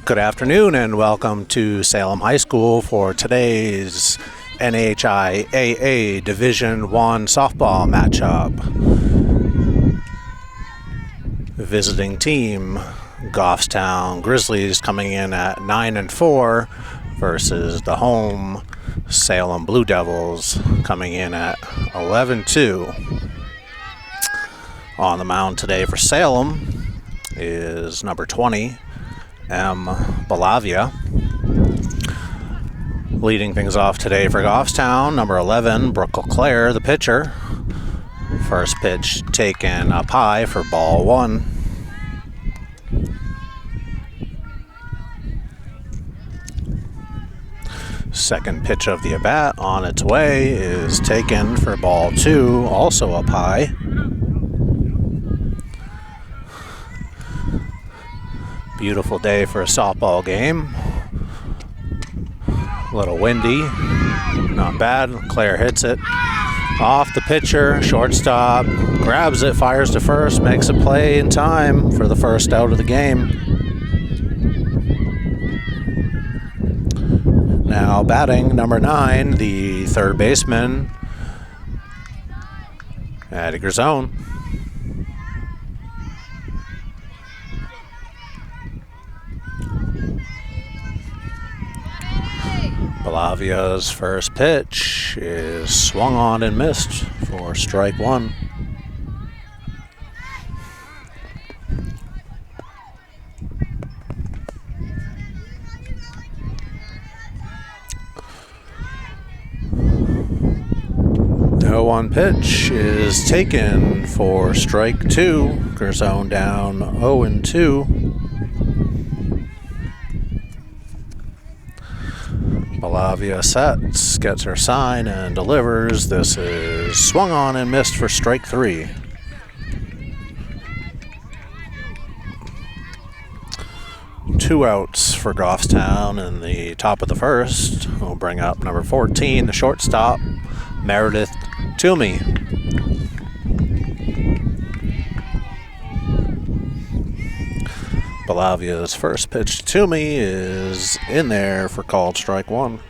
Good afternoon and welcome to Salem High School for today's NHIAA Division I softball matchup. Visiting team Goffstown Grizzlies coming in at 9-4 versus the home Salem Blue Devils coming in at 11-2. On the mound today for Salem is number 20, M. Balavia. Leading things off today for Goffstown, number 11, Brooke LeClaire, the pitcher. First pitch taken up high for ball one. Second pitch of the at-bat on its way is taken for ball two, also up high. Beautiful day for a softball game. A little windy, not bad. Claire hits it off the pitcher, shortstop grabs it, fires to first, makes a play in time for the first out of the game. Now batting number 9, the third baseman, Addie Grisone. Balavia's first pitch is swung on and missed for strike one. The 0-1 pitch is taken for strike two. Grisone down 0-2. Balavia sets, gets her sign, and delivers. This is swung on and missed for strike three. Two outs for Goffstown in the top of the first. We'll bring up number 14, the shortstop, Meredith Toomey. Balavia's first pitch to Toomey is in there for called strike one.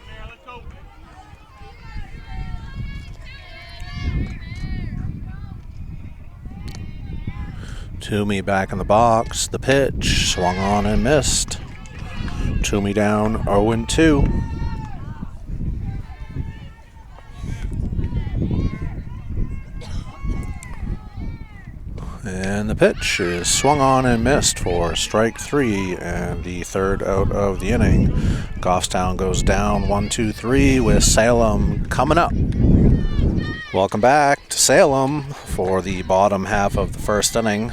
Toomey back in the box. The pitch swung on and missed. Toomey down 0-2. And the pitch is swung on and missed for strike three and the third out of the inning. Goffstown goes down 1-2-3 with Salem coming up. Welcome back to Salem for the bottom half of the first inning.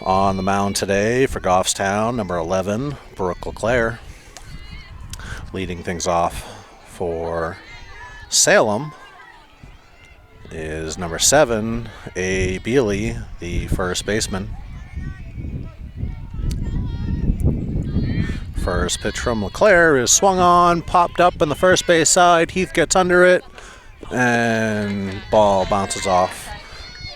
On the mound today for Goffstown, number 11, Brooke LeClaire. Leading things off for Salem is number 7, A. Bealey, the first baseman. First pitch from LeClaire is swung on, popped up on the first base side. Heath gets under it, and ball bounces off.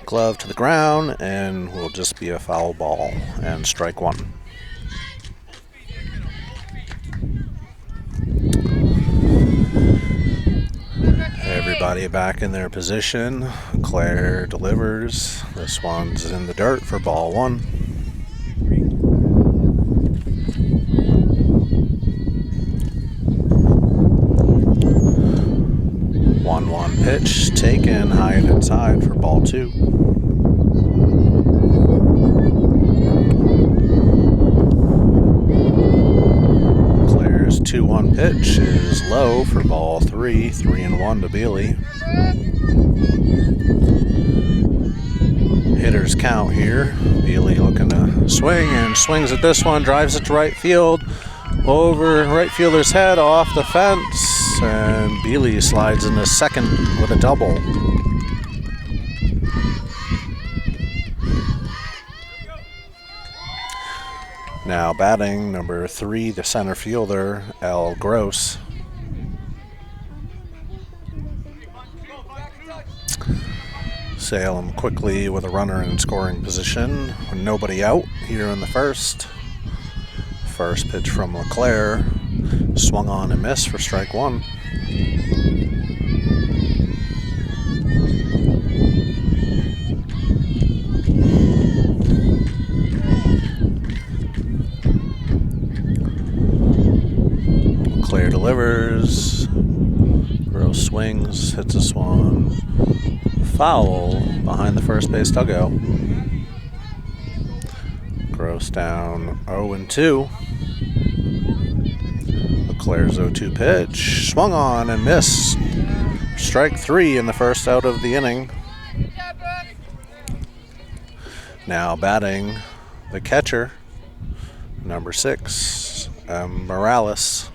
Glove to the ground, and will just be a foul ball and strike one. Everybody back in their position. Claire delivers. This one's in the dirt for ball one. 1-1 pitch taken high and inside for ball two. Claire's 2-1 pitch is low for ball three. 3-1 to Bealey. Hitters count here. Bealey looking to swing and swings at this one, drives it to right field. Over right fielder's head, off the fence, and Bealey slides into second with a double. Now batting number 3, the center fielder, L. Gross. Salem quickly with a runner in scoring position. Nobody out here in the first. First pitch from LeClaire, swung on and missed for strike one. LeClaire delivers, Gross swings, hits a swan, foul behind the first base dugout. Gross down 0-2. LeClaire's 0-2 pitch, swung on and missed. Strike three in the first out of the inning. Now batting the catcher, number 6, Morales.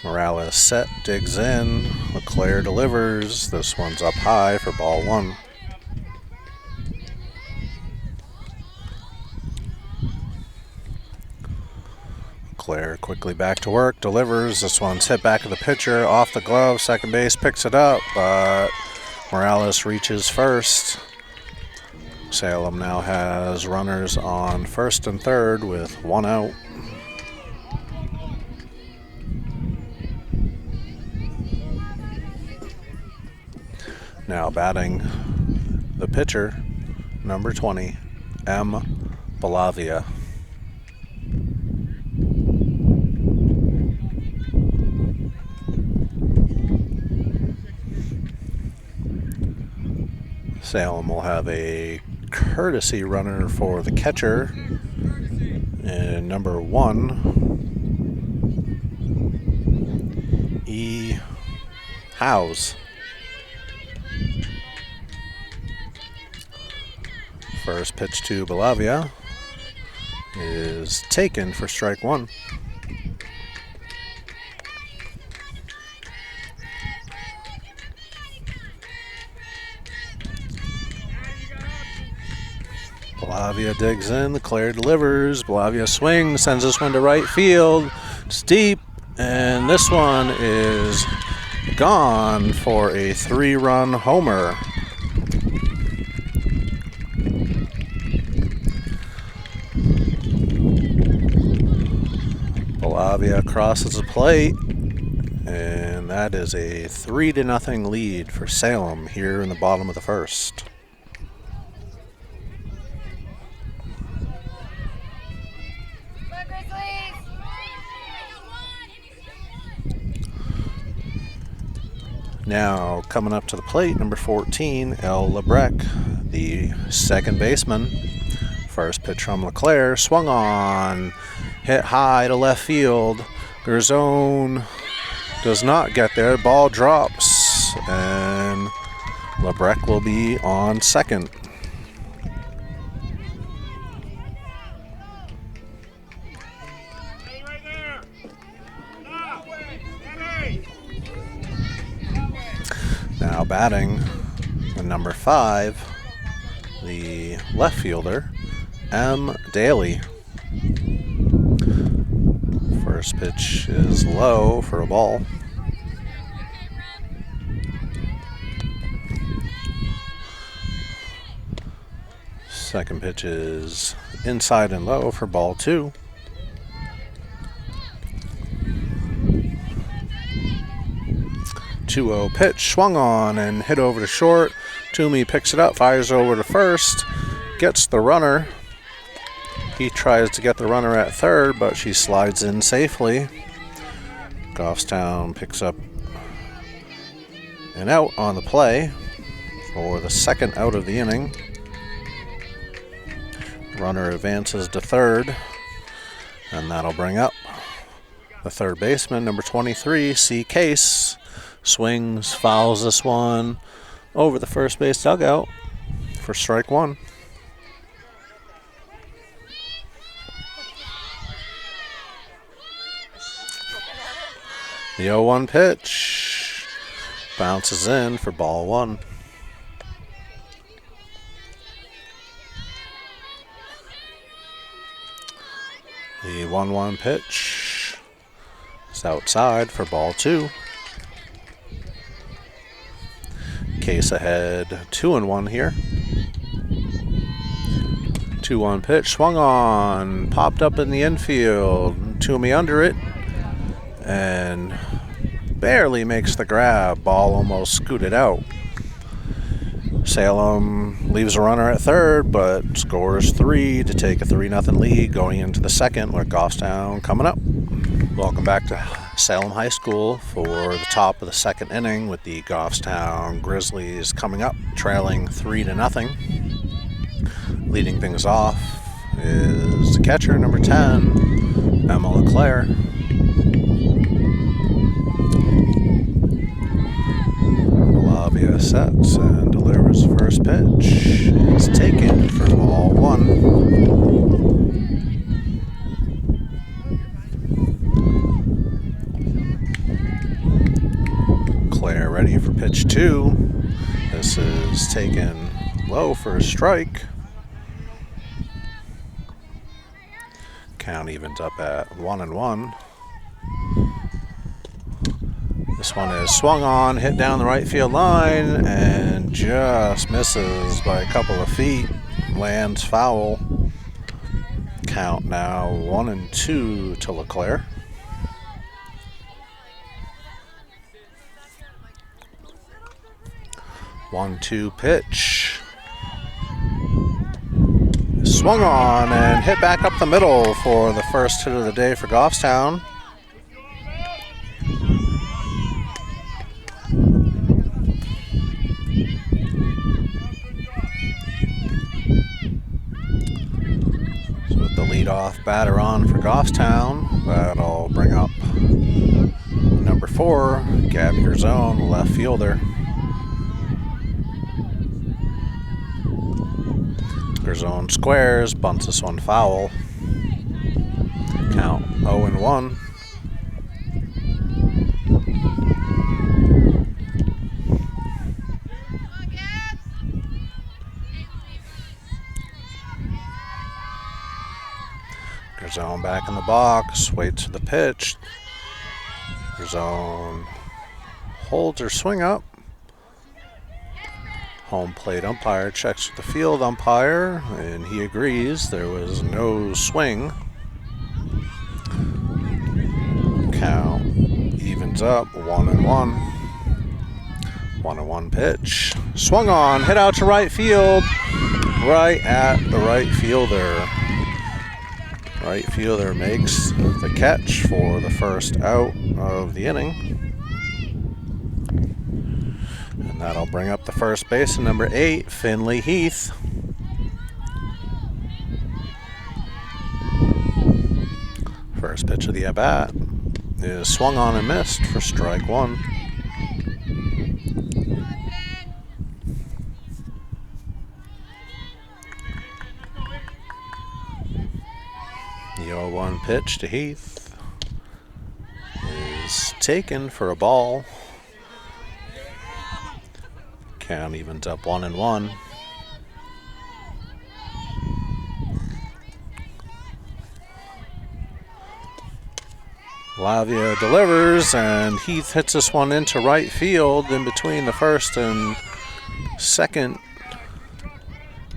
Morales set, digs in, LeClaire delivers. This one's up high for ball one. LeClaire quickly back to work, delivers. This one's hit back of the pitcher, off the glove. Second base picks it up, but Morales reaches first. Salem now has runners on first and third with one out. Now batting the pitcher, number 20, M. Balavia. Salem will have a courtesy runner for the catcher, and number 1, E. Howes. First pitch to Balavia is taken for strike one. Balavia digs in, LeClaire delivers. Balavia swings, sends this one to right field. It's deep, and this one is gone for a 3-run homer. Balavia crosses the plate, and that is a 3-0 lead for Salem here in the bottom of the first. Now coming up to the plate, number 14, El Lebrec, the second baseman. First pitch from LeClaire, swung on, hit high to left field. Garzone does not get there. Ball drops, and Lebrec will be on second. Now batting the number 5, the left fielder, M. Daly. First pitch is low for a ball. Second pitch is inside and low for ball 2. .20 pitch, swung on and hit over to short. Toomey picks it up, fires over to first, gets the runner. He tries to get the runner at third, but she slides in safely. Goffstown picks up an out on the play for the second out of the inning. Runner advances to third, and that'll bring up the third baseman, number 23, C. Case. Swings, fouls this one over the first base dugout for strike one. The 0-1 pitch bounces in for ball 1. The The 1-1 pitch is outside for ball 2. Case ahead 2-1 here. 2-1 pitch, swung on, popped up in the infield. Toomey under it, and barely makes the grab. Ball almost scooted out. Salem leaves a runner at third, but scores 3 to take a 3-0 lead going into the second with Goffstown coming up. Welcome back to Salem High School for the top of the second inning with the Goffstown Grizzlies coming up, trailing 3-0. Leading things off is the catcher, number 10, Emma LeClaire. Lavia sets and delivers the first pitch. It's taken for ball 1. Claire ready for pitch 2. This is taken low for a strike. Count evens up at 1-1. This one is swung on, hit down the right field line, and just misses by a couple of feet. Lands foul. Count now 1-2 to LeClaire. One-two pitch. Swung on and hit back up the middle for the first hit of the day for Goffstown. So with the leadoff batter on for Goffstown, that'll bring up number 4, Gabby Gerzone, left fielder. Gerzone squares, bunts this one foul. Count 0-1. Gerzone back in the box, waits for the pitch. Gerzone holds her swing up. Home plate umpire checks with the field umpire, and he agrees there was no swing. Count evens up 1-1. 1-1 pitch. Swung on, hit out to right field, right at the right fielder. Right fielder makes the catch for the first out of the inning. And that'll bring up the first baseman, number 8, Finley Heath. First pitch of the at-bat is swung on and missed for strike 1. The 0-1 pitch to Heath is taken for a ball. Count evens up 1-1. Lavia delivers, and Heath hits this one into right field in between the first and second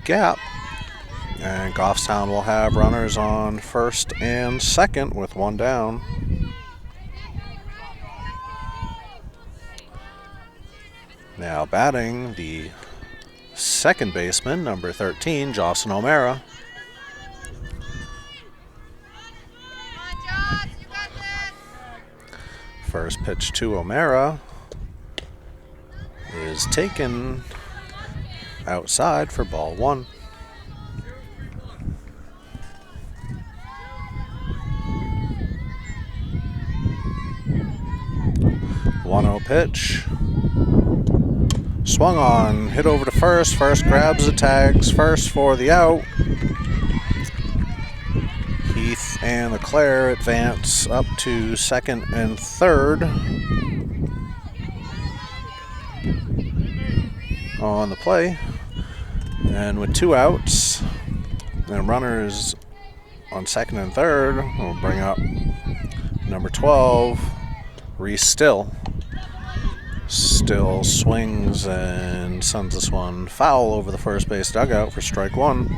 gap. And Goffstown will have runners on first and second with one down. Now batting, the second baseman, number 13, Jocelyn O'Mara. First pitch to O'Mara is taken outside for ball 1. 1-0 pitch. Swung on, hit over to first. First grabs the tags, first for the out. Heath and LeClaire advance up to second and third. On the play. And with 2 outs and runners on second and third. We'll bring up number 12, Reese Still. Still swings and sends this one foul over the first base dugout for strike one.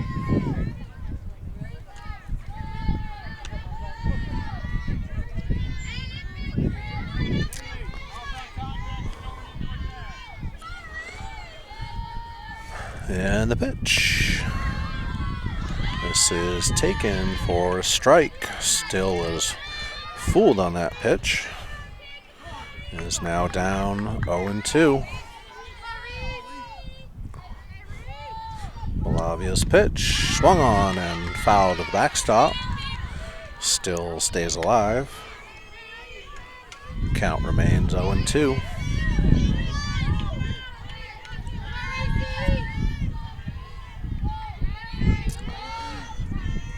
And the pitch. This is taken for a strike. Still was fooled on that pitch. Is now down 0-2. Malavia's pitch swung on and fouled to the backstop. Still stays alive. Count remains 0-2.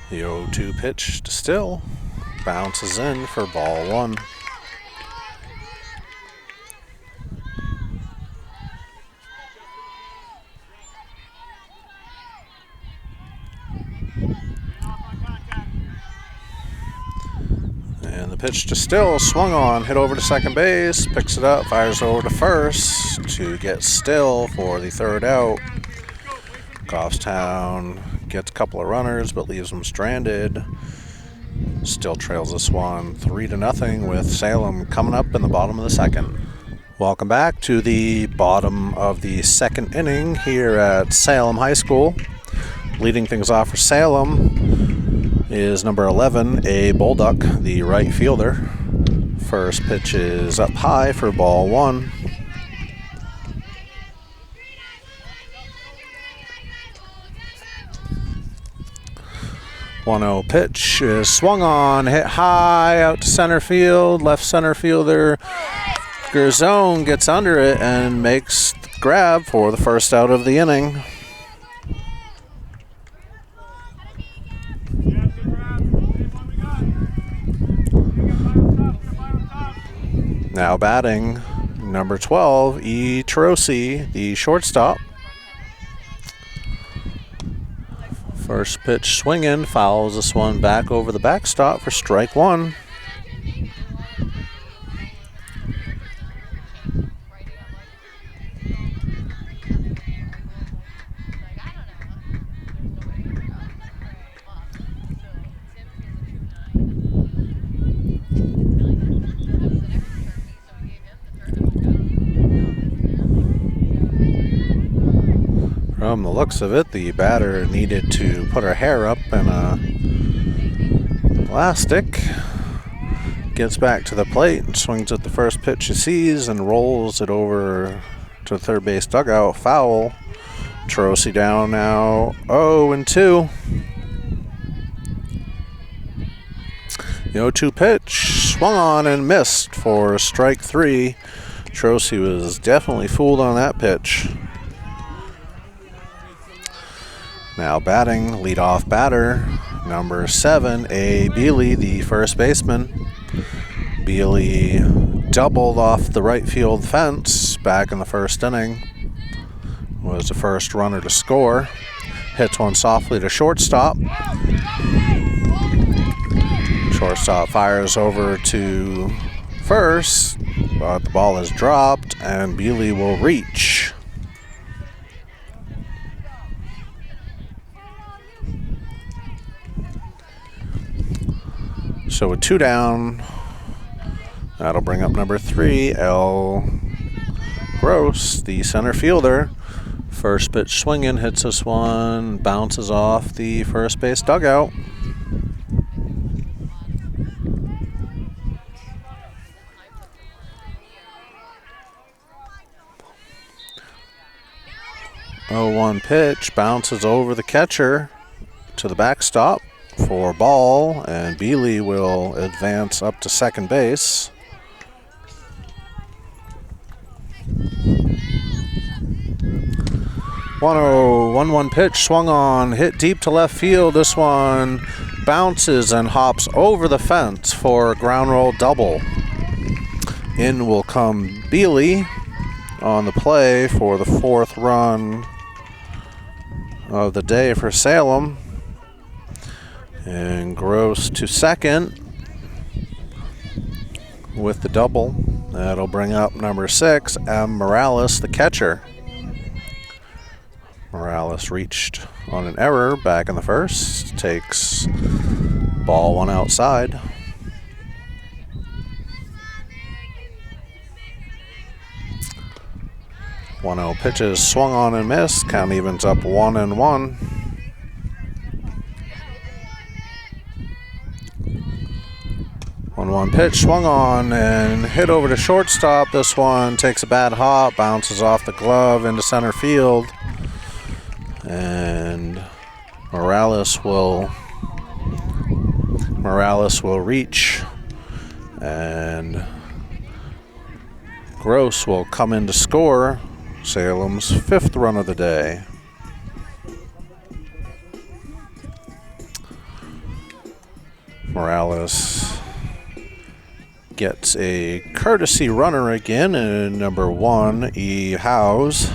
The 0-2 pitch to Still bounces in for ball one. And the pitch to Still, swung on, hit over to second base, picks it up, fires over to first to get Still for the third out. Goffstown gets a couple of runners but leaves them stranded. Still trails this one 3-0 with Salem coming up in the bottom of the second. Welcome back to the bottom of the second inning here at Salem High School. Leading things off for Salem is number 11, A. Bolduck, the right fielder. First pitch is up high for ball one. One-zero pitch is swung on, hit high out to center field. Left center fielder Gerzone gets under it and makes the grab for the first out of the inning. Now batting, number 12, E. Trosi, the shortstop. First pitch swinging, fouls this one back over the backstop for strike one. From the looks of it, the batter needed to put her hair up in a elastic. Gets back to the plate and swings at the first pitch she sees and rolls it over to the third base dugout. Foul. Trosi down now 0-2. The 0-2 pitch swung on and missed for strike three. Trosi was definitely fooled on that pitch. Now batting, leadoff batter, number 7, A. Beely, the first baseman. Beely doubled off the right field fence back in the first inning. Was the first runner to score. Hits one softly to shortstop. Shortstop fires over to first, but the ball is dropped and Beely will reach. So with two down, that'll bring up number 3, L. Gross, the center fielder. First pitch swinging, hits this one, bounces off the first base dugout. Oh, 1 pitch, bounces over the catcher to the backstop for ball, and Beely will advance up to second base. One pitch swung on, hit deep to left field. This one bounces and hops over the fence for a ground roll double. In will come Beely on the play for the 4th run of the day for Salem. And Gross to second with the double. That'll bring up number 6, M. Morales, the catcher. Morales reached on an error back in the first. Takes ball 1 outside. One-0 pitches swung on and missed. Count evens up 1-1. 1-1 pitch, swung on and hit over to shortstop. This one takes a bad hop, bounces off the glove into center field. And Morales will reach, and Gross will come in to score Salem's 5th run of the day. Morales gets a courtesy runner again in number 1, E. Howes.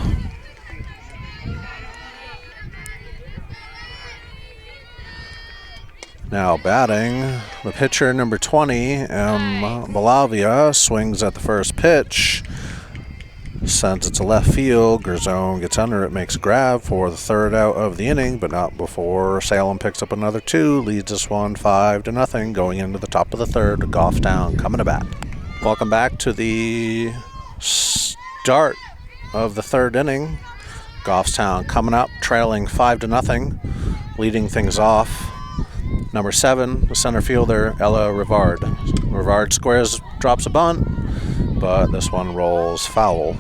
Now batting, the pitcher number 20, M. Balavia, swings at the first pitch, sends it to left field. Gerzone gets under it, makes a grab for the 3rd out of the inning, but not before Salem picks up another 2, leads this one 5-0 going into the top of the 3rd. Goffstown coming to bat. Welcome back to the start of the 3rd inning. Goffstown coming up, trailing 5-0, leading things off. Number 7, the center fielder, Ella Rivard. Rivard squares, drops a bunt, but this one rolls foul.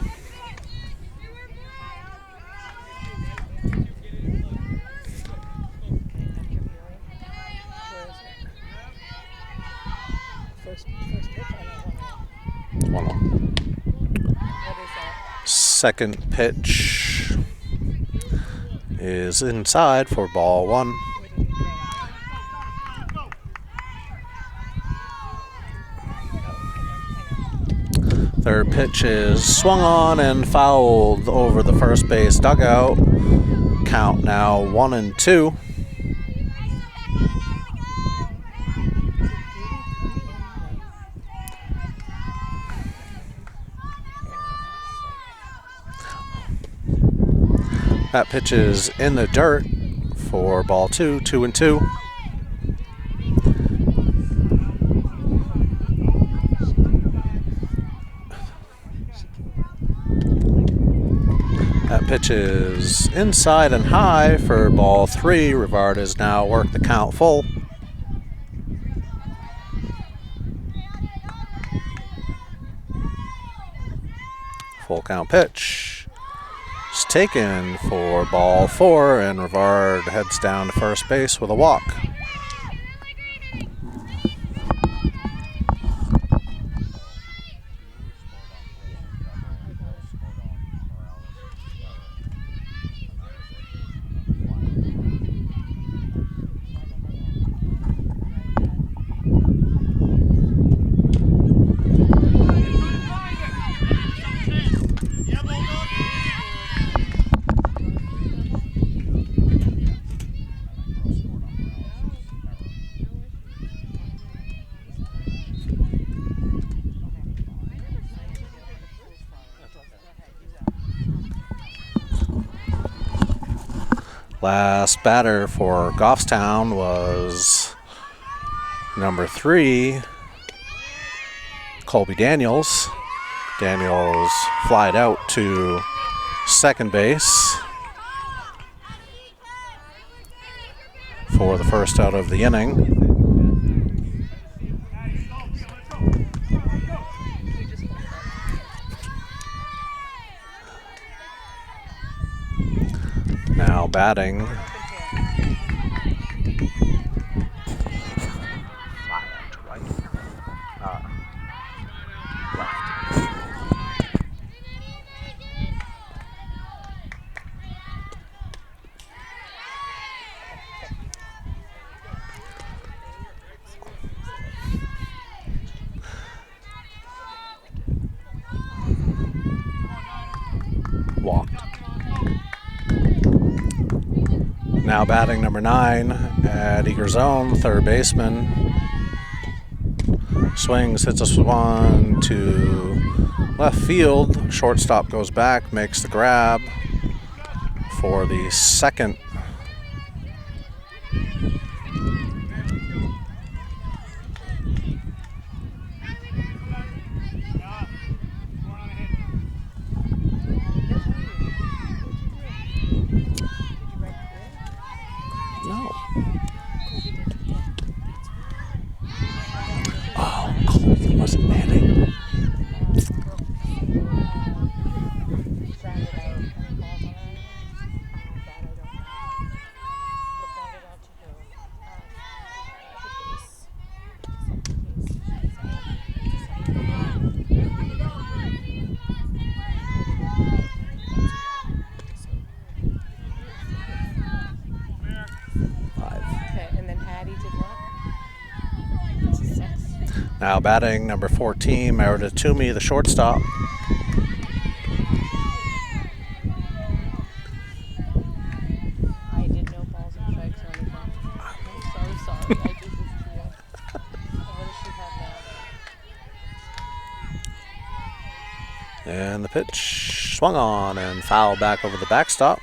Second pitch is inside for ball 1. Third pitch is swung on and fouled over the first base dugout. Count now 1-2. That pitch is in the dirt for ball 2, 2-2. That pitch is inside and high for ball 3. Rivard has now worked the count full. Full count pitch is taken for ball 4, and Rivard heads down to first base with a walk. Last batter for Goffstown was number 3, Colby Daniels. Daniels flied out to second base for the first out of the inning. Now batting, walked. Now batting number 9 at Eager's own, third baseman. Swings, hits a one to left field. Shortstop goes back, makes the grab for the second. No. Oh, Colby wasn't hitting. Now batting number 14, Meredith Toomey, the shortstop. I did no balls and strikes or anything. I'm so sorry. I did this to you. What does she have now? And the pitch swung on and fouled back over the backstop.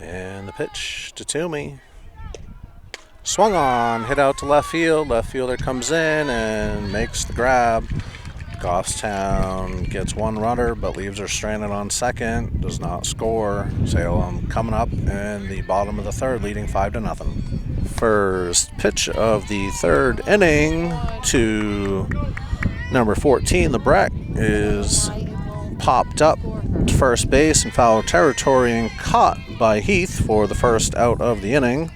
And the pitch to Toomey. Swung on, hit out to left field. Left fielder comes in and makes the grab. Goffstown gets one runner but leaves her stranded on second. Does not score. Salem coming up in the bottom of the third, leading 5-0. First pitch of the third inning to number 14, LeBrec, is popped up to first base in foul territory and caught by Heath for the first out of the inning.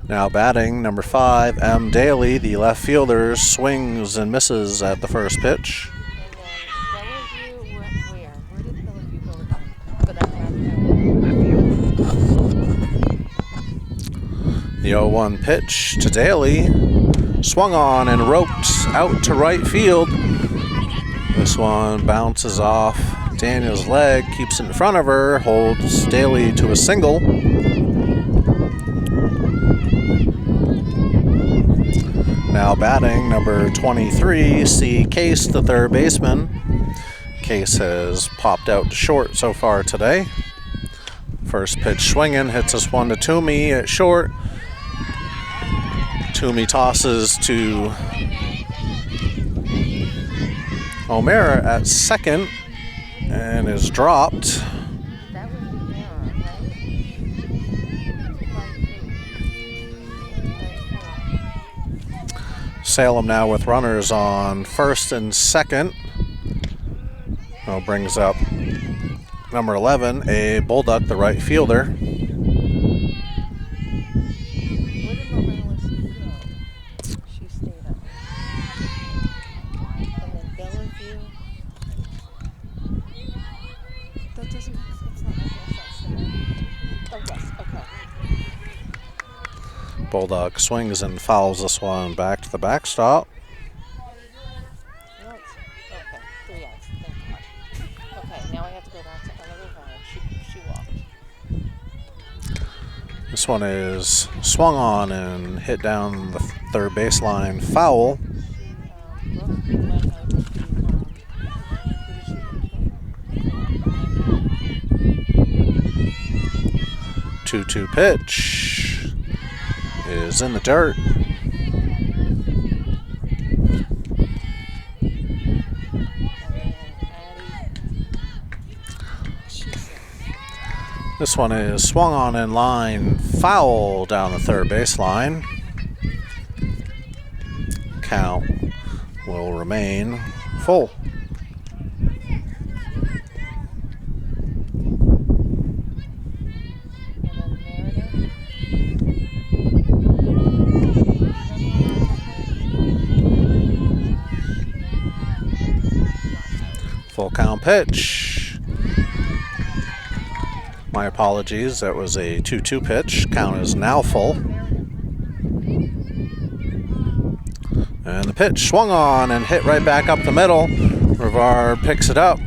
Now batting number 5, M. Daly, the left fielder, swings and misses at the first pitch. The 0-1 pitch to Daly, swung on and roped out to right field. This one bounces off Daniel's leg, keeps it in front of her, holds Daly to a single. Now batting number 23, C. Case, the third baseman. Case has popped out to short so far today. First pitch swinging, hits us one to Toomey at short. Toomey tosses to O'Mara at second and is dropped. Salem now with runners on first and second. Brings up number 11, a Bulldog, the right fielder. Bulldog swings and fouls this one back to the backstop. Okay, 3 outs. Thank God. Okay, now I have to go back to another runner. She walked. This one is swung on and hit down the third baseline foul. 2-2 pitch is in the dirt. This one is swung on in line, foul down the third baseline. Count will remain full. count pitch. My apologies, that was a 2-2 pitch. Count is now full. And the pitch swung on and hit right back up the middle. Rivard picks it up.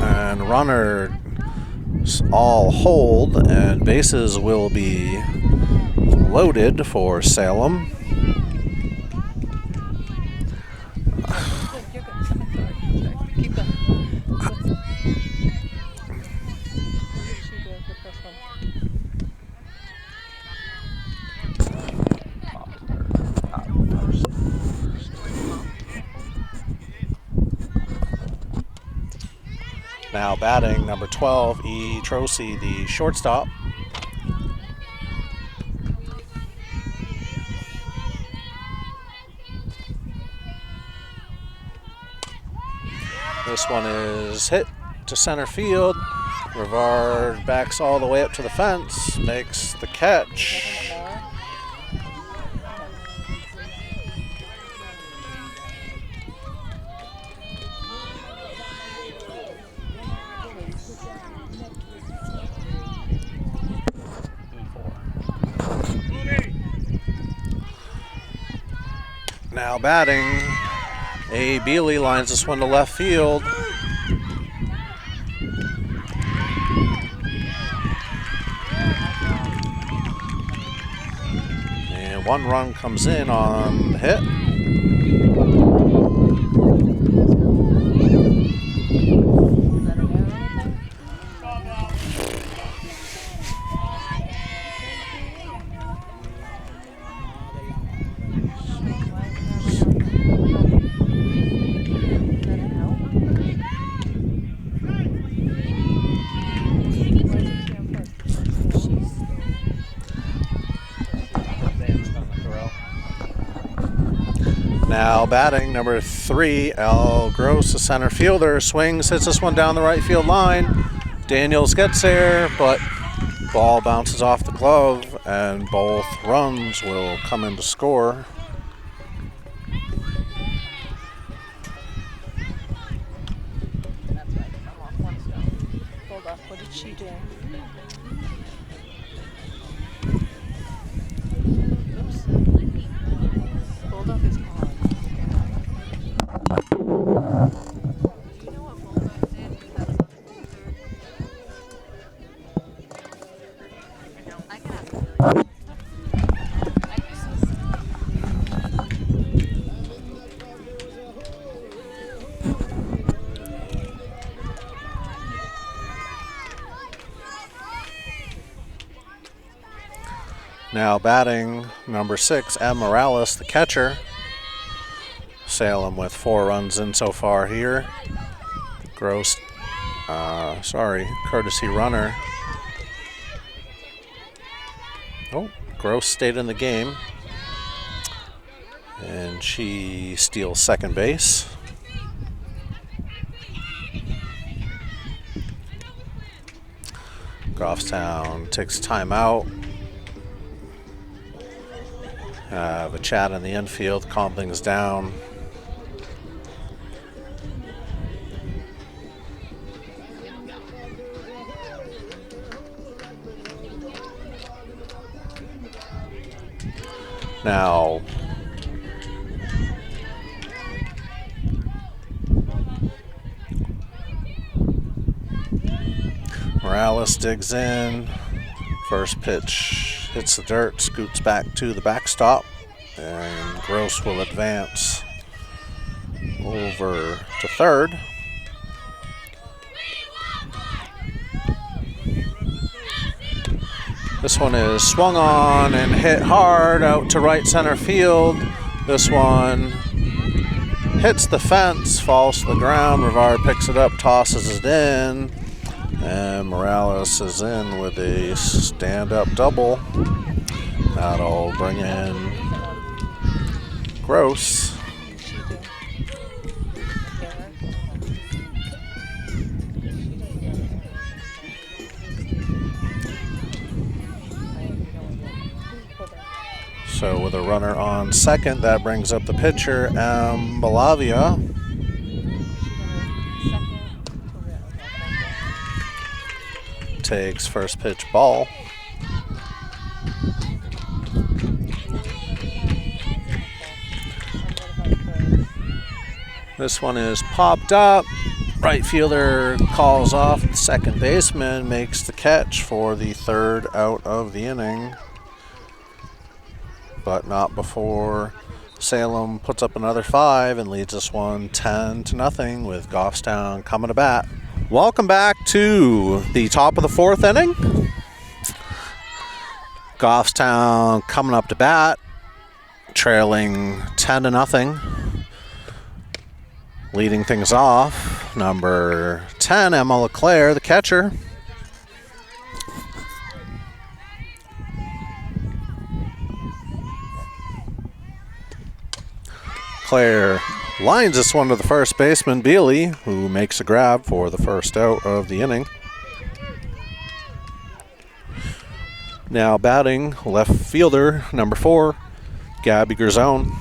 And runner all hold, and bases will be loaded for Salem. Keep going. Now batting number 12, E. Trocy, the shortstop. This one is hit to center field. Rivard backs all the way up to the fence, makes the catch. Now batting, A. Bealey lines this one to left field. And one run comes in on the hit. Now batting number 3, Al Gross, the center fielder, swings, hits this one down the right field line. Daniels gets there, but ball bounces off the glove, and both runs will come in to score. That's right. I'm off one stone. Hold up. What did she do? Oops. Bulldog is on. Now batting number 6, M. Morales, the catcher. Salem with 4 runs in so far here. Gross, courtesy runner. Oh, Gross stayed in the game. And she steals second base. Goffstown takes timeout. Have a chat in the infield, calm things down. Now, Morales digs in. First pitch hits the dirt, scoots back to the backstop, and Gross will advance over to third. This one is swung on and hit hard out to right center field. This one hits the fence, falls to the ground. Rivard picks it up, tosses it in, and Morales is in with a stand-up double. That'll bring in Gross. So with a runner on second, that brings up the pitcher, Balavia. takes first pitch ball. This one is popped up. Right fielder calls off. Second baseman makes the catch for the third out of the inning. But not before Salem puts up another 5 and leads this one 10-0 with Goffstown coming to bat. Welcome back to the top of the 4th inning. Goffstown coming up to bat, trailing 10-0. Leading things off, number 10, Emma LeClaire, the catcher. Claire lines this one to the first baseman, Bealey, who makes a grab for the first out of the inning. Now batting, left fielder, number 4, Gabby Garzone.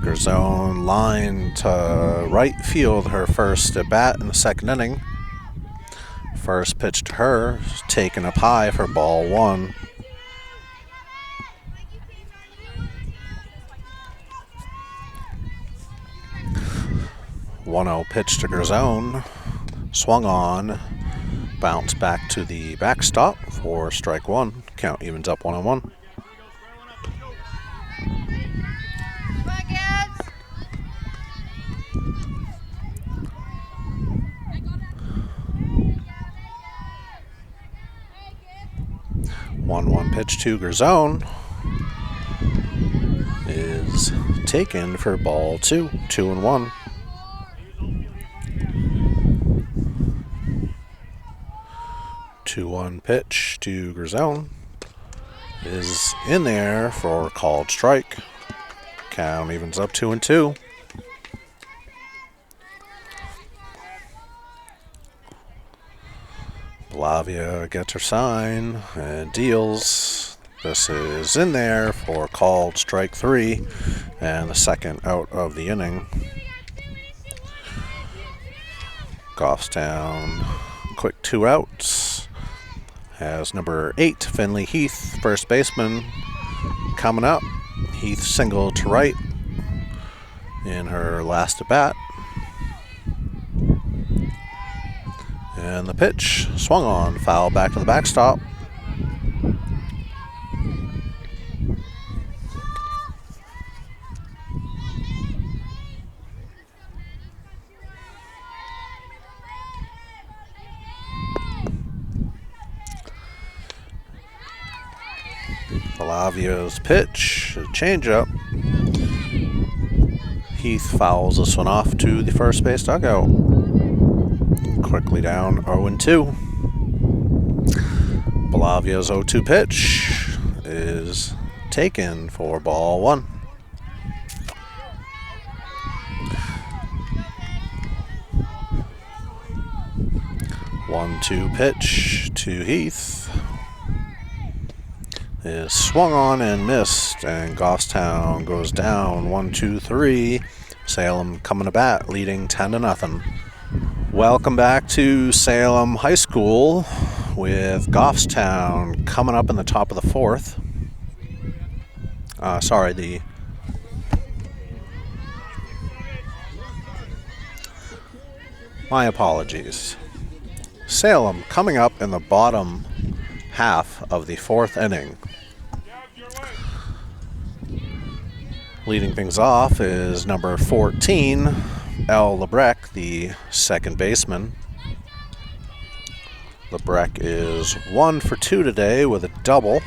Garzone line to right field, her first at bat in the second inning. First pitch to her, taken up high for ball 1. 1-0 pitch to Garzone, swung on, bounced back to the backstop for strike 1. Count evens up 1-1. One pitch to Garzone is taken for ball 2, 2-1. One pitch to Garzone is in there for called strike. Count evens up 2-2. Blavia gets her sign and deals. This is in there for called strike 3 and the second out of the inning. Goffstown, quick 2 outs. Has number 8, Finley Heath, first baseman, coming up. Heath single to right in her last at bat. And the pitch swung on, foul back to the backstop. Lavia's pitch, a changeup. Heath fouls this one off to the first base dugout. Quickly down 0-2. Balavia's 0-2 pitch is taken for ball 1. One-two pitch to Heath is swung on and missed, and Goffstown goes down 1-2-3. Salem coming to bat, leading 10-0. Welcome back to Salem High School with Goffstown coming up in the top of the 4th. My apologies. Salem coming up in the bottom half of the 4th inning. Leading things off is number 14, El Lebrec, the second baseman. Lebrec is 1 for 2 today with a double.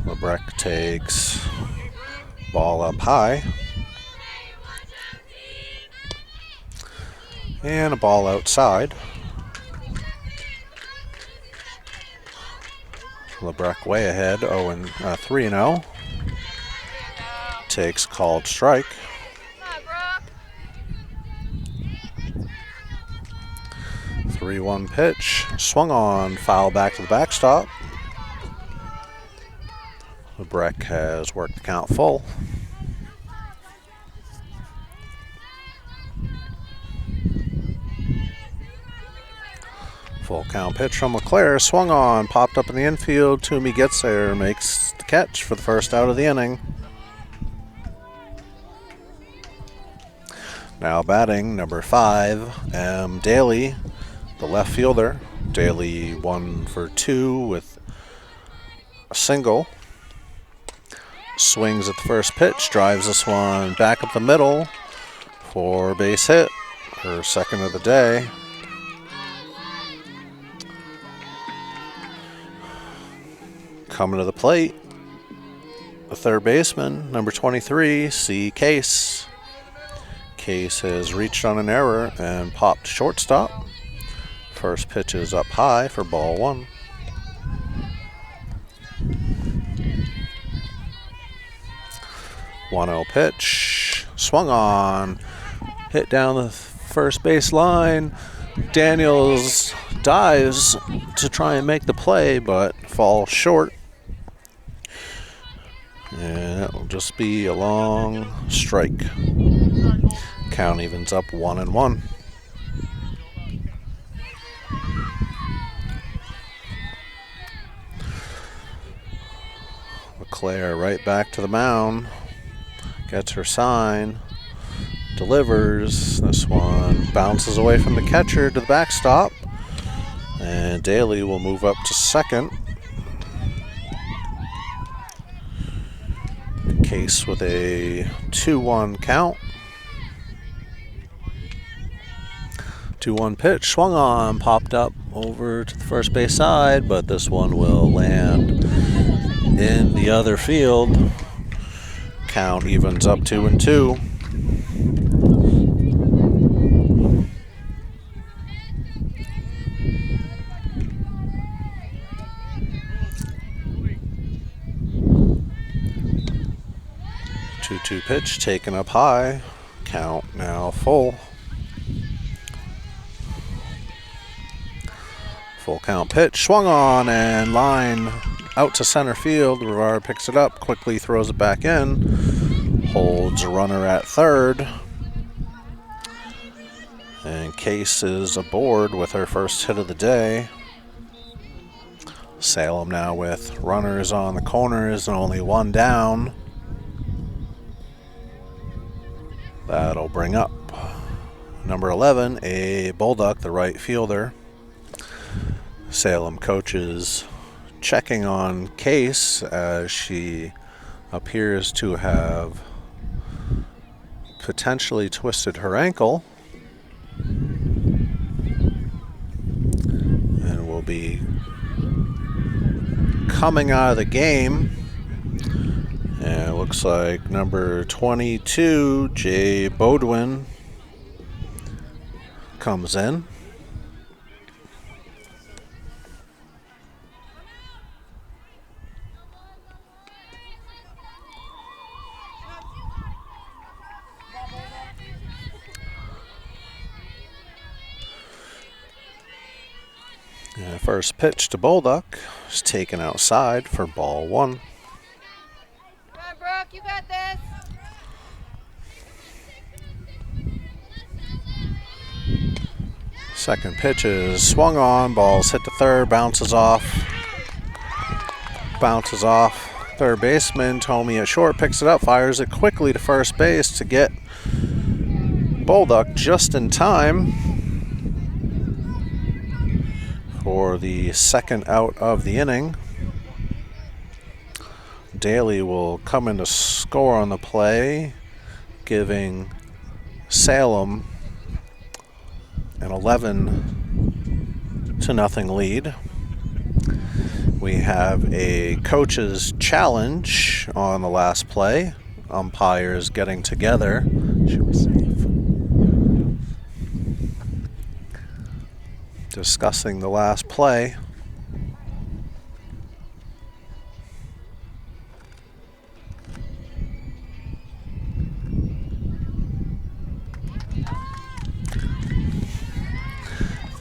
Lebrec takes ball up high. And a ball outside. Lebrec way ahead, 3-0. Takes called strike. 3-1 pitch, swung on, foul back to the backstop. Breck has worked the count full. Full count pitch from LeClaire, swung on, popped up in the infield. Toomey gets there, makes the catch for the first out of the inning. Now batting, number 5, M. Daly, the left fielder. Daly 1 for 2 with a single. Swings at the first pitch, drives this one back up the middle for a base hit, her second of the day. Coming to the plate, the third baseman, number 23, C. Case. Case has reached on an error and popped shortstop. First pitch is up high for ball 1. One-0 pitch, swung on, hit down the first base line. Daniels dives to try and make the play, but falls short. And that will just be a long strike. Count evens up 1-1. LeClaire right back to the mound. Gets her sign. Delivers. This one bounces away from the catcher to the backstop. And Daly will move up to second. Case with a 2-1 count. 2-1 pitch, swung on, popped up over to the first base side, but this one will land in the other field. Count evens up 2-2. Two pitch taken up high. Count now full. Full count pitch, swung on and line out to center field. Rivard picks it up, quickly throws it back in, holds a runner at third. And Case is aboard with her first hit of the day. Salem now with runners on the corners and only one down. That'll bring up number 11, a Bulldog, the right fielder. Salem coaches checking on Case as she appears to have potentially twisted her ankle and will be coming out of the game. And it looks like number 22, Jay Bodwin, comes in. And first pitch to Bulldog is taken outside for ball 1. You got this. Second pitch is swung on, balls hit to third, bounces off. Third baseman Tomey at short picks it up, fires it quickly to first base to get Bulldog just in time for the second out of the inning. Daly will come in to score on the play, giving Salem an 11-0 lead. We have a coach's challenge on the last play. Umpires getting together. She was safe. Discussing the last play.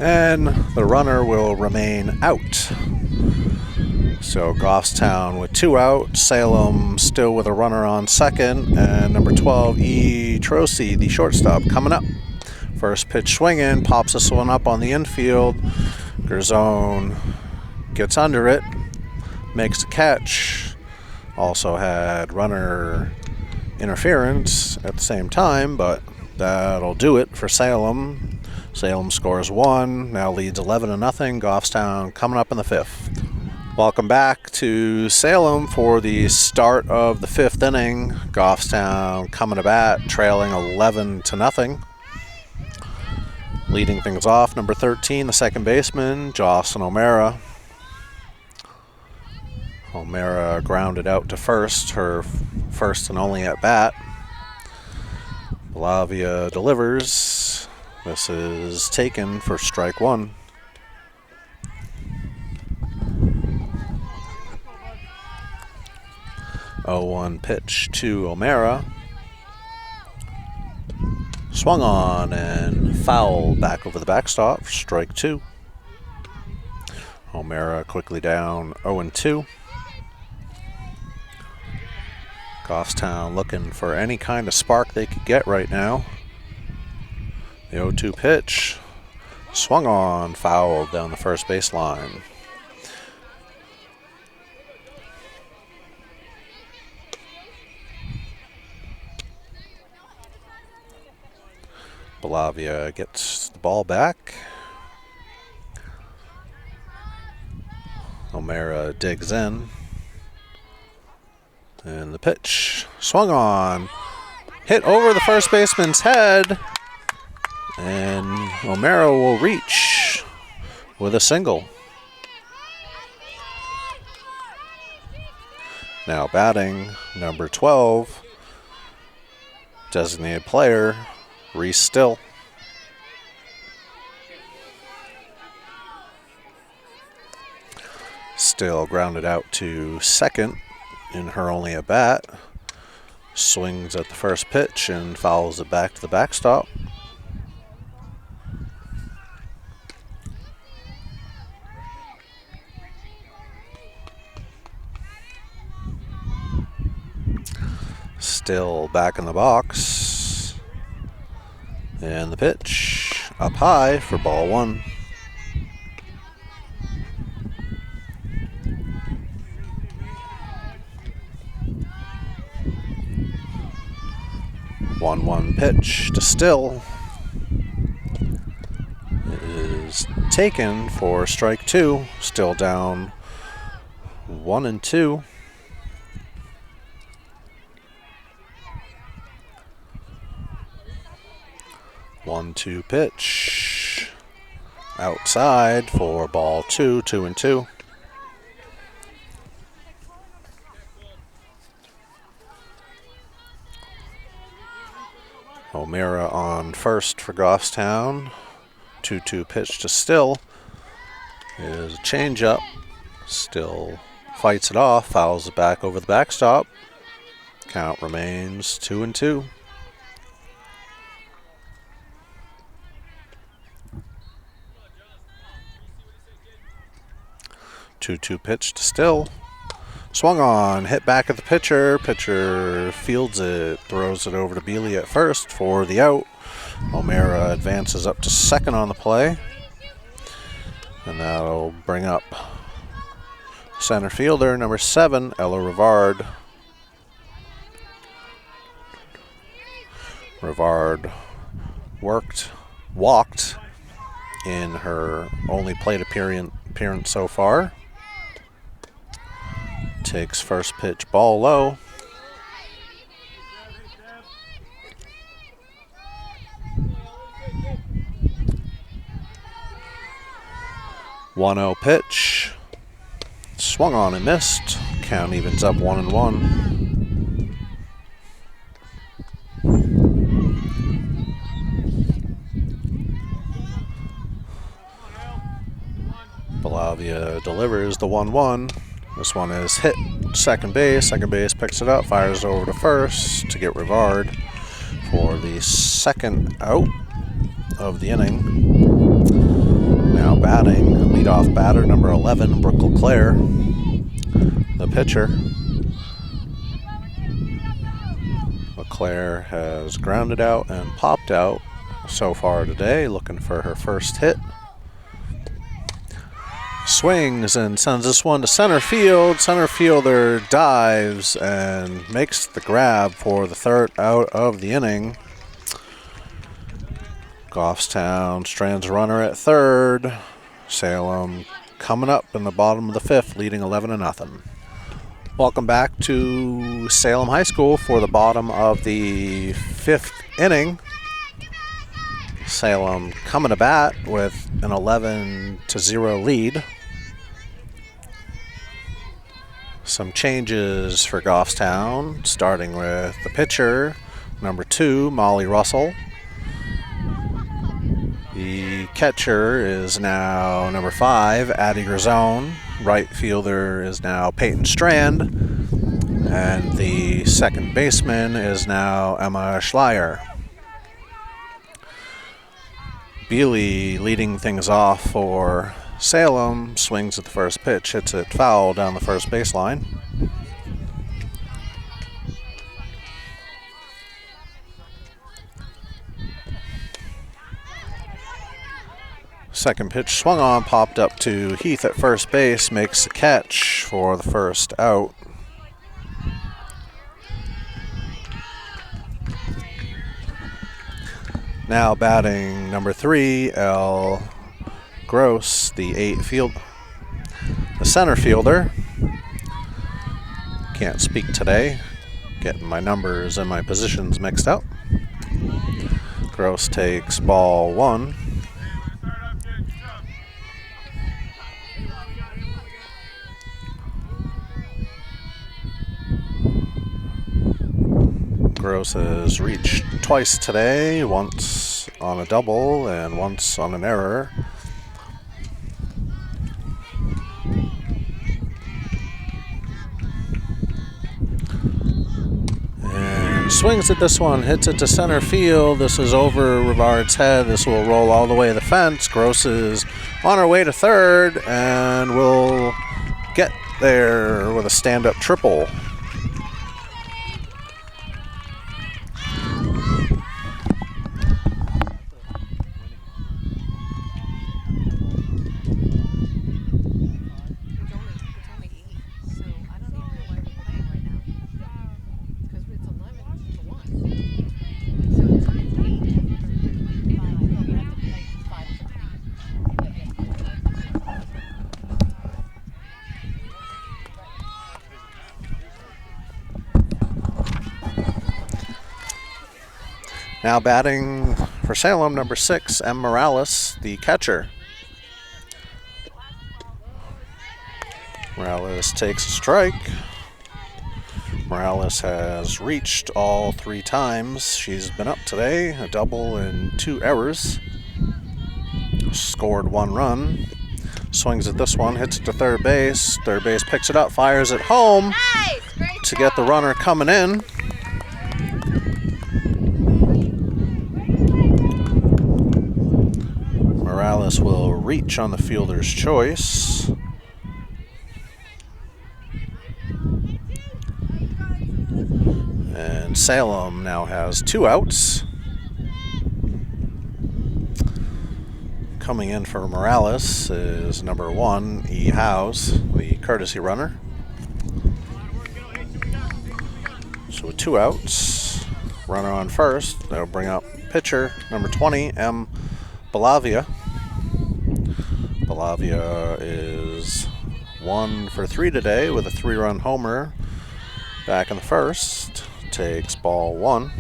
And the runner will remain out. So Goffstown with 2 out, Salem still with a runner on second, and number 12, E. Trocy, the shortstop, coming up. First pitch swinging, pops this one up on the infield. Garzone gets under it, makes the catch. Also had runner interference at the same time, but that'll do it for Salem. Salem scores 1, now leads 11-0. Goffstown coming up in the 5th. Welcome back to Salem for the start of the 5th inning. Goffstown coming to bat, trailing 11-0. Leading things off, number 13, the second baseman, Jocelyn O'Mara. O'Mara grounded out to first, her first and only at bat. Belavia delivers. This is taken for strike 1. 0-1 pitch to O'Mara. Swung on and fouled back over the backstop for strike 2. O'Mara quickly down 0-2. Goffstown looking for any kind of spark they could get right now. The 0-2 pitch. Swung on, fouled down the first baseline. Belavia gets the ball back. O'Mara digs in. And the pitch swung on. Hit over the first baseman's head. And O'Mara will reach with a single. Now batting, number 12, designated player, Reese Still. Still grounded out to second in her only at bat. Swings at the first pitch and fouls it back to the backstop. Still back in the box. And the pitch up high for ball 1. One pitch to Still. It is taken for strike 2. Still down 1-2. 1-2 pitch outside for ball 2, 2-2. O'Mara on first for Goffstown. 2-2 pitch to Still. Is a changeup. Still fights it off, fouls it back over the backstop. Count remains 2-2. 2-2 pitch to Still. Swung on, hit back at the pitcher. Pitcher fields it, throws it over to Bealey at first for the out. O'Mara advances up to second on the play. And that'll bring up center fielder, number 7, Ella Rivard. Rivard walked in her only plate appearance so far. Takes first pitch, ball low. One-0 pitch. Swung on and missed. Count evens up 1-1. Belavia delivers the 1-1. This one is hit second base. Second base picks it up, fires it over to first to get Rivard for the second out of the inning. Now batting, leadoff batter, number 11, Brooke LeClaire. the pitcher. LeClaire has grounded out and popped out so far today, looking for her first hit. Swings and sends this one to center field. Center fielder dives and makes the grab for the third out of the inning. Goffstown strands a runner at third. Salem coming up in the bottom of the fifth, leading 11-0. Welcome back to Salem High School for the bottom of the fifth inning. Salem coming to bat with an 11-0 lead. Some changes for Goffstown, starting with the pitcher, number 2, Molly Russell. The catcher is now number 5, Addie Grisone. Right fielder is now Peyton Strand. And the second baseman is now Emma Schleier. Beely leading things off for Salem, swings at the first pitch, hits it foul down the first baseline. Second pitch swung on, popped up to Heath at first base, makes the catch for the first out. Now batting number 3, L. Gross, the center fielder. Can't speak today, getting my numbers and my positions mixed up. Gross takes ball 1. Gross has reached twice today, once on a double and once on an error. And swings at this one, hits it to center field. This is over Rivard's head. This will roll all the way to the fence. Gross is on her way to third and will get there with a stand-up triple. Now batting for Salem, number 6, M. Morales, the catcher. Morales takes a strike. Morales has reached all 3 times she's been up today, a double and 2 errors. Scored 1 run. Swings at this one, hits it to third base. Third base picks it up, fires it home to get the runner coming in. Morales will reach on the fielder's choice. And Salem now has 2 outs. Coming in for Morales is number 1, E. Howes, the courtesy runner. So with 2 outs, runner on first. That'll bring up pitcher number 20, M. Bellavia. Bellavia is 1 for 3 today with a 3-run homer back in the first. Takes ball 1.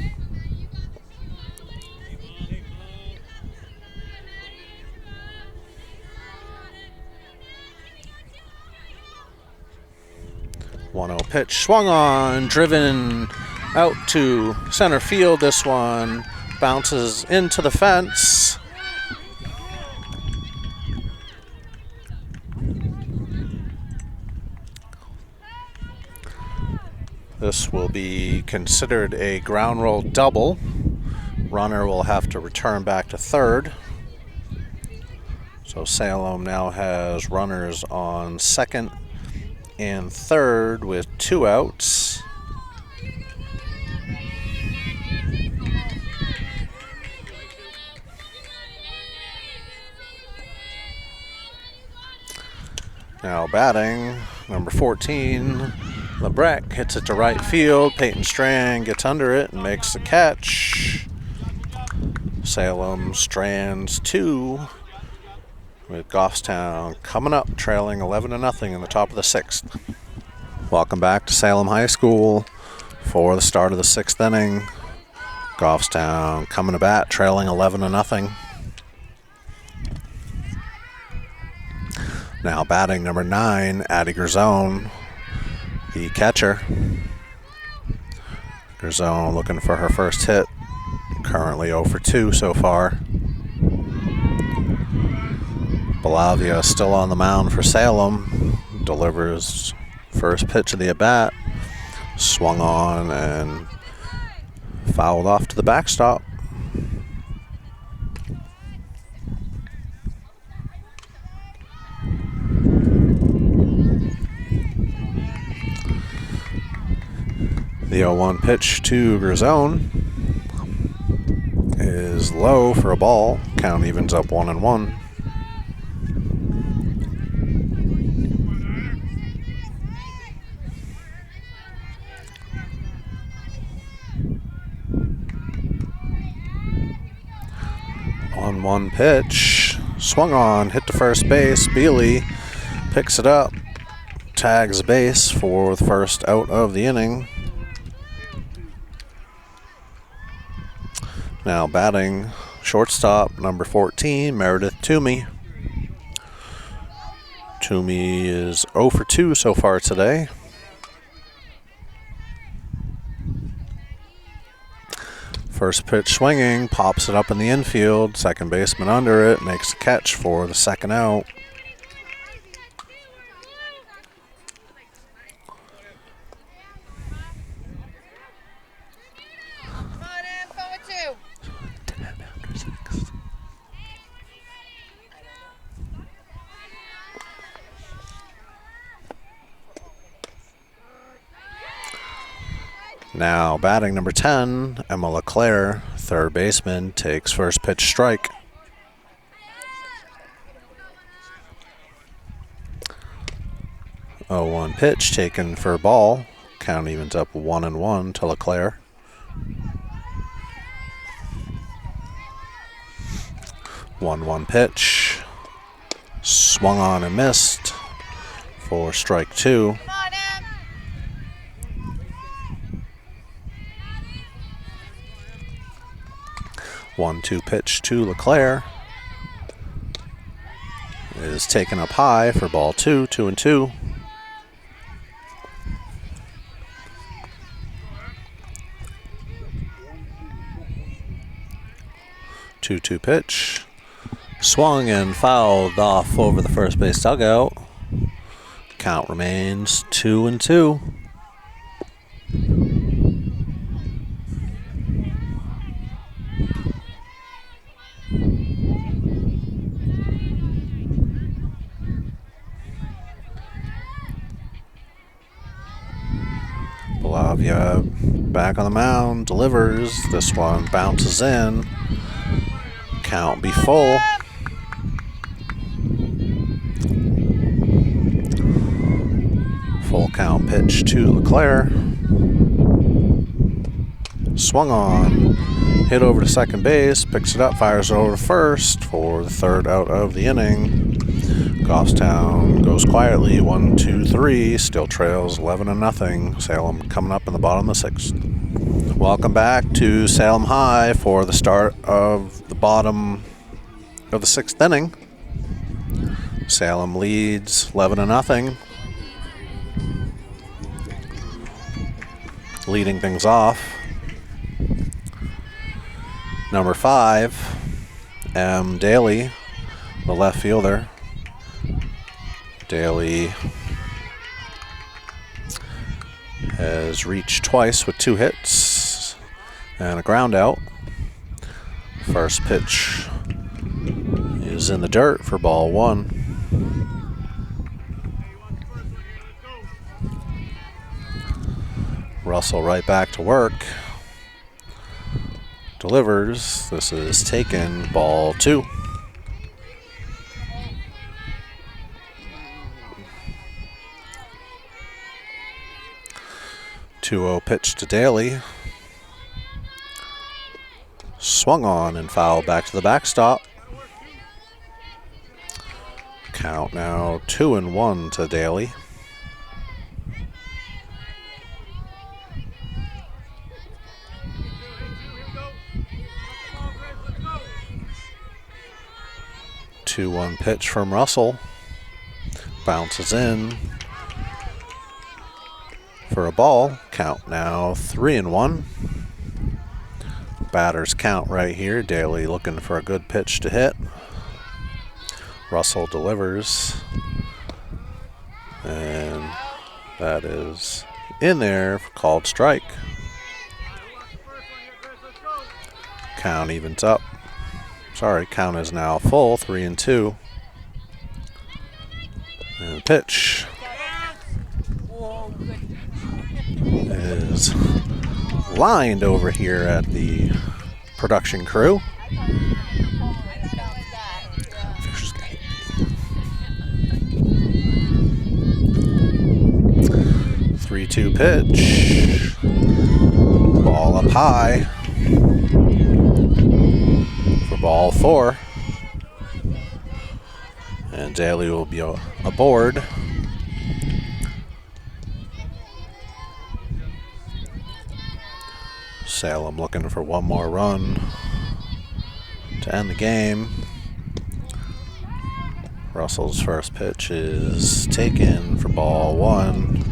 One 0 pitch swung on, driven out to center field. This one bounces into the fence. This will be considered a ground roll double. Runner will have to return back to third. So Salem now has runners on second in third with 2 outs. Now batting, number 14, LeBrec hits it to right field. Peyton Strand gets under it and makes the catch. Salem strands 2 with Goffstown coming up, trailing 11-0 in the top of the 6th. Welcome back to Salem High School for the start of the 6th inning. Goffstown coming to bat, trailing 11-0. Now batting, number 9, Addie Gerzone, the catcher. Gerzone looking for her first hit. Currently 0 for 2 so far. Belavia still on the mound for Salem. Delivers first pitch of the at-bat. Swung on and fouled off to the backstop. The 0-1 pitch to Gerzone is low for a ball. Count evens up 1-1. On 1 pitch, swung on, hit to first base. Bealey picks it up, tags base for the first out of the inning. Now batting, shortstop, number 14, Meredith Toomey. Toomey is 0 for 2 so far today. First pitch swinging, pops it up in the infield. Second baseman under it, makes a catch for the second out. Now batting, number 10, Emma LeClaire, third baseman, takes first pitch strike. Oh, 1 pitch taken for a ball. Count evens up 1-1 to LeClaire. One pitch, swung on and missed for strike 2. 1-2 pitch to LeClaire is taken up high for ball 2, 2-2. Two pitch, swung and fouled off over the first base dugout. Count remains 2-2. Belavia back on the mound, delivers. This one bounces in. Count be full. Full count pitch to LeClaire. Swung on, hit over to second base, picks it up, fires it over to first for the third out of the inning. Goffstown goes quietly, 1-2-3, still trails 11-0. Salem coming up in the bottom of the 6th. Welcome back to Salem High for the start of the bottom of the 6th inning. Salem leads 11-0. Leading things off, number 5, M. Daly, the left fielder. Daly has reached twice with 2 hits and a ground out. First pitch is in the dirt for ball 1. Russell right back to work. Delivers. This is taken. Ball 2. 2-0 pitch to Daly. Swung on and fouled back to the backstop. Count now 2-1 to Daly. Two-one pitch from Russell. Bounces in for a ball. Count now 3-1. Batters count right here. Daly looking for a good pitch to hit. Russell delivers. And that is in there, called strike. Count evens up. Sorry, count is now full, 3-2. And the pitch is lined over here at the production crew. 3-2 pitch. Ball up high for ball 4. And Daly will be aboard. Salem looking for one more run to end the game. Russell's first pitch is taken for ball 1.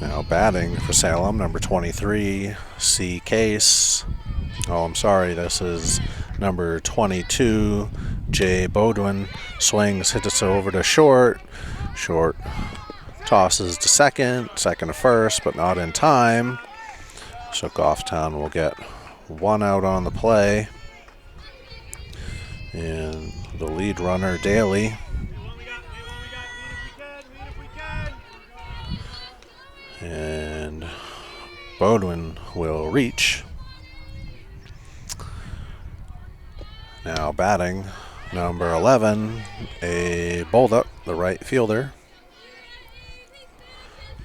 Now batting for Salem, number 23, C. Case. Oh, I'm sorry, this is number 22, J. Bodwin. Swings, hits it over to short. Short tosses to second to first, but not in time. So Goffstown will get one out on the play. And the lead runner, Daly. And Bodwin will reach. Now batting, number 11, a Bolduc, the right fielder.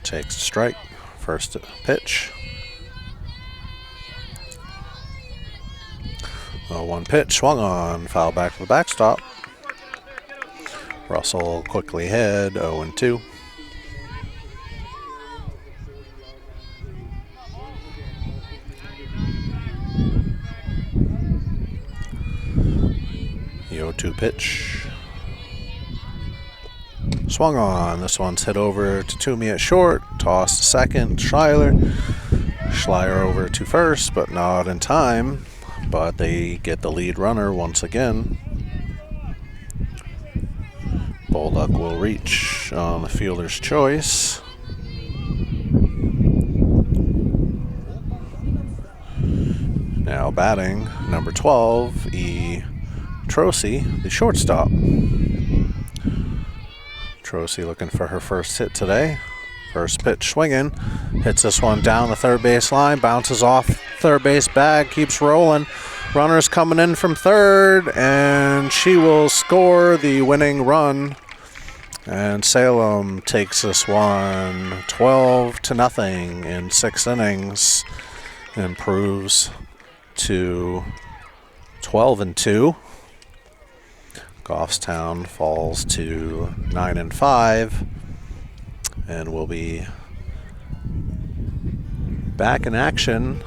Takes a strike, first pitch. 0-1 pitch, swung on, foul back to the backstop. Russell quickly hit, 0-2. The 0-2 pitch. Swung on. This one's hit over to Toomey at short. Toss to second. Schleier. Schleier over to first, but not in time. But they get the lead runner once again. Bolduc will reach on the fielder's choice. Now batting, number 12, E. Trocy, the shortstop. Trocy looking for her first hit today. First pitch swinging. Hits this one down the third base line. Bounces off third base bag. Keeps rolling. Runner's coming in from third. And she will score the winning run. And Salem takes this one 12-0 in 6 innings. Improves to 12-2. Goffstown falls to 9-5, and will be back in action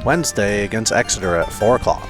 Wednesday against Exeter at 4 o'clock.